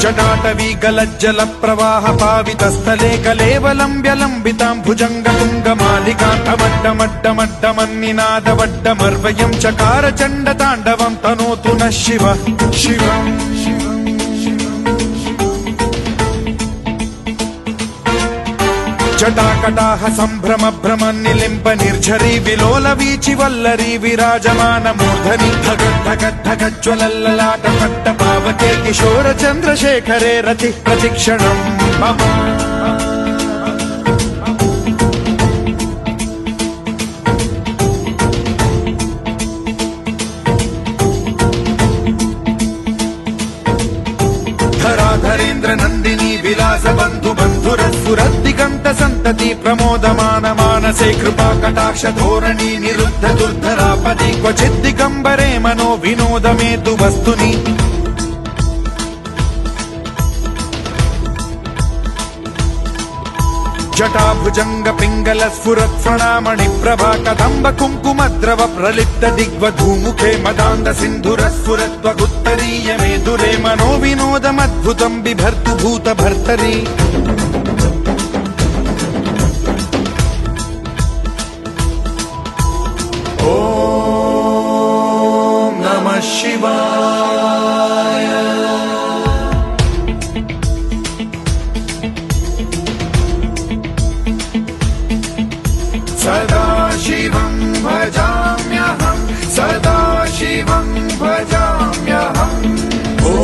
जटाटवी गलज्जल प्रवाह पावितस्थले कलेवलम्ब्य लम्बितां भुजङ्गतुङ्गमालिकान्तमड्डमड्डमड्डमन्निनादवड्डमर्वयं चकार चण्डताण्डवं तनोतु नः शिवः शिवम् जटाकटाह सम्भ्रम भ्रम निलिम्ब निर्झरी विलोल वीचि वल्लरी विराजमान मूर्धनि धगद्धगद्धगज्ज्वलल्ललाट पट्ट पावके किशोर चन्द्रशेखरे रतिः प्रतिक्षणम् मम धराधरेन्द्र नन्दिनी विलास बन्धु बन्धुरस्फुरद्दिगन्त सन्तति प्रमोदमान मानसे कृपा कटाक्ष धोरणी निरुद्ध दुर्धरापदि क्वचित् दिगम्बरे मनो विनोद मेतु वस्तुनि जटाभुजंग पिंगल स्फुरत् प्रणामणि प्रभा कदम्ब कुङ्कुमद्रव प्रलिप्त दिग्वधूमुखे मदान्द सिन्धुर स्फुरत्वगुत्तरीय मेदुरे मनो विनोदमद्भुतं बिभर्तु भूत भर्तरि ॐ नमः शिवाय सदा शिवं भजाम्यहं सदा शिवं भजाम्यहम् ॐ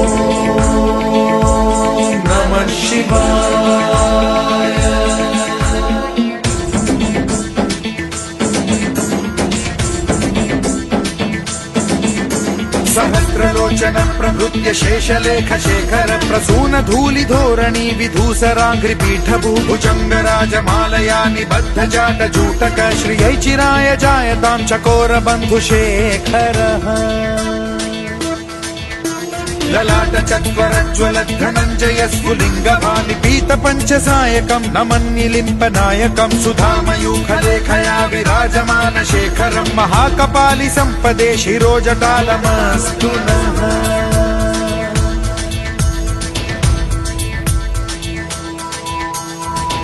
नमः शिवाय सहस्रलोचन प्रभृत्य शेषलेख शेखर प्रसून धूलि धोरणी विधूसराङ्घ्रि पीठभूभुजङ्ग राजमालया निबद्ध जाट जूटक श्रियै चिराय जायतां चकोर बन्धुशेखरः ललाट चत्वरज्ज्वल धनञ्जय स्फुलिङ्ग भानिपीत पञ्चसायकं नमन्निलिम्प नायकं सुधामयूखलेखया विराजमान शेखरं महाकपालि सम्पदे शिरोजटालमस्तु नः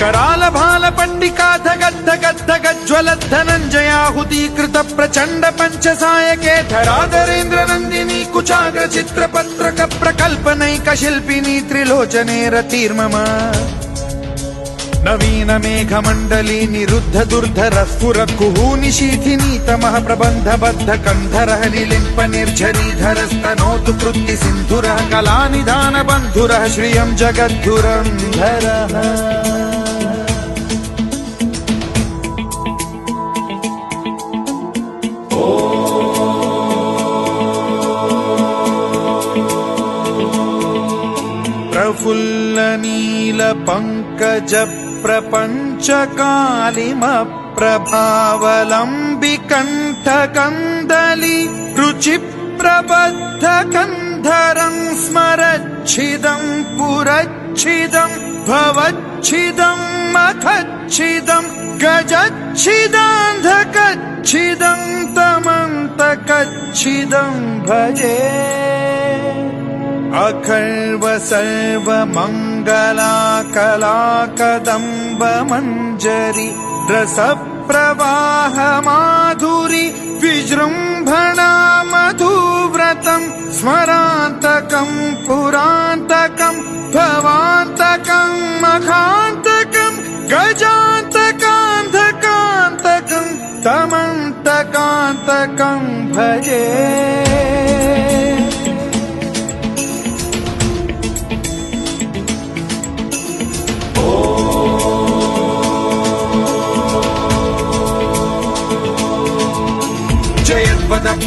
कराल भाल पंडिका धगद्धगद्धगज्ज्वलत् धनञ्जयाहुतीकृत प्रचण्ड पञ्चसायके धराधरेन्द्र नन्दिनी कुचाग्र चित्रपत्रक प्रकल्पनैक शिल्पिनी त्रिलोचने रतिर्मम नवीन मेघमण्डली निरुद्ध दुर्धर स्फुर कुहूनि शीथिनी तमः प्रबन्ध बद्ध कन्धरः निलिम्प निर्झरीधरस्तनोतु कृत्ति सिन्धुरः कलानिधान बन्धुरः श्रियं जगद्धुरन्धरः प्रफुल्ल नील पंकज प्रपंच कालिम प्रभावलंबि कंठ कंदली रुचि प्रबद्ध कंधरं स्मरच्छिदं पुरच्छिदं भवच्छिदं मखच्छिदं गजच्छिदान्धकच्छिदं तमन्तकच्छिदं भजे अखर्व सर्व मंगला कला कदम्ब मंजरी रस प्रवाह माधुरी विजृंभणा मधुव्रतं स्मरान्तकं पुरान्तकं भवान्तकं मखान्तकं गजान्तकान्धकान्तकं तमन्तकान्तकं भजे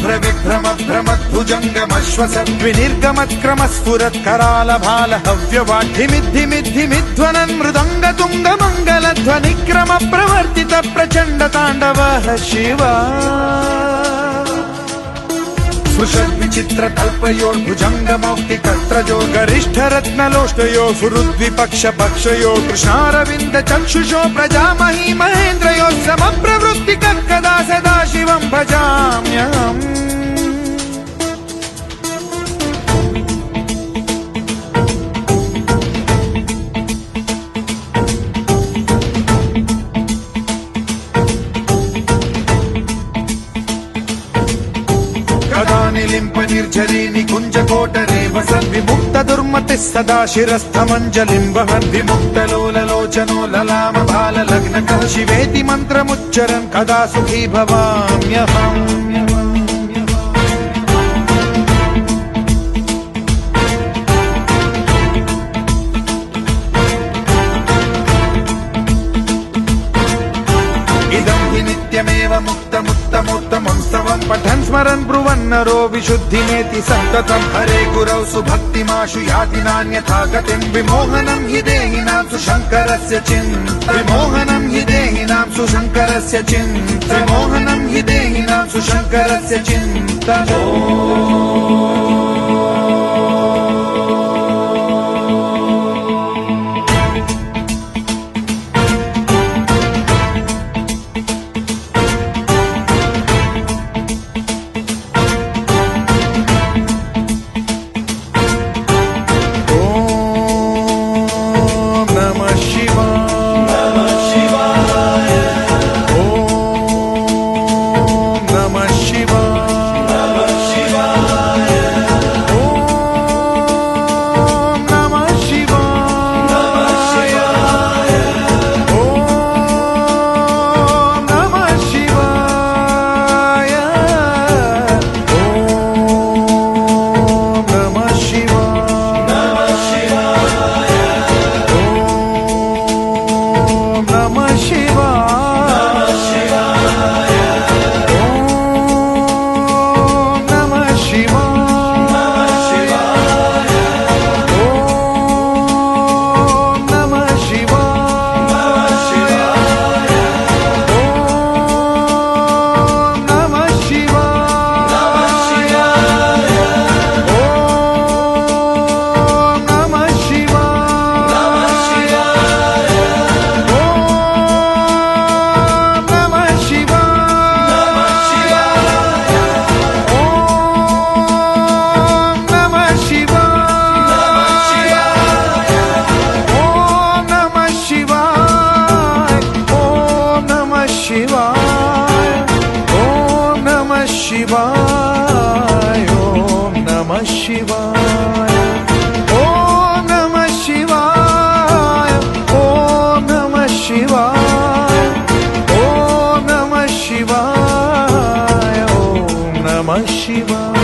भ्रविभ्रम भ्रमद्भुजङ्गमश्वसद्विनिर्गमत्क्रम स्फुरत् कराल भाल हव्यवाढ्यमिद्धिमिद्धिमिध्वनन् मृदङ्ग तुङ्ग मङ्गलध्वनिक्रम प्रवर्तित प्रचण्ड ताण्डवः शिवा स्पृशद्विचित्र तल्पयोर्भुजङ्ग मौक्तिकत्रजो गरिष्ठ रत्नलोष्टयो सुहृद्विपक्ष पक्षयो कृष्णारविन्द चक्षुषो प्रजामही महेन्द्रयो समप्रवृत्ति कदा सदा शिवं भजाम्यहम् नित्यमेव सद्विमुक्त दुर्मतिः सदा शिरस्थमञ्जलिं वहन् विमुक्तलोललोचनो ललामभाललग्नकः शिवेति मन्त्रमुच्चरन् कदा सुखी भवाम्यहम् नित्यमेव मुक्तमुत्तमोत्तमं स्तवं पठन् स्मरन् ब्रुवन्नरो विशुद्धिमेति सन्ततं हरे गुरौ सुभक्तिमाशु याति नान्यथा गतिं विमोहनं हि देहिनां सुशङ्करस्य चिन्ता विमोहनं हि देहिनां सुशङ्करस्य चिन्ता विमोहनं हि देहिनां सुशङ्करस्य चिन्ता शिवाय ॐ नमः शिवाय ॐ नमः शिवाय ॐ नमः शिवाय ॐ नमः शिवाय ॐ नमः शिवाय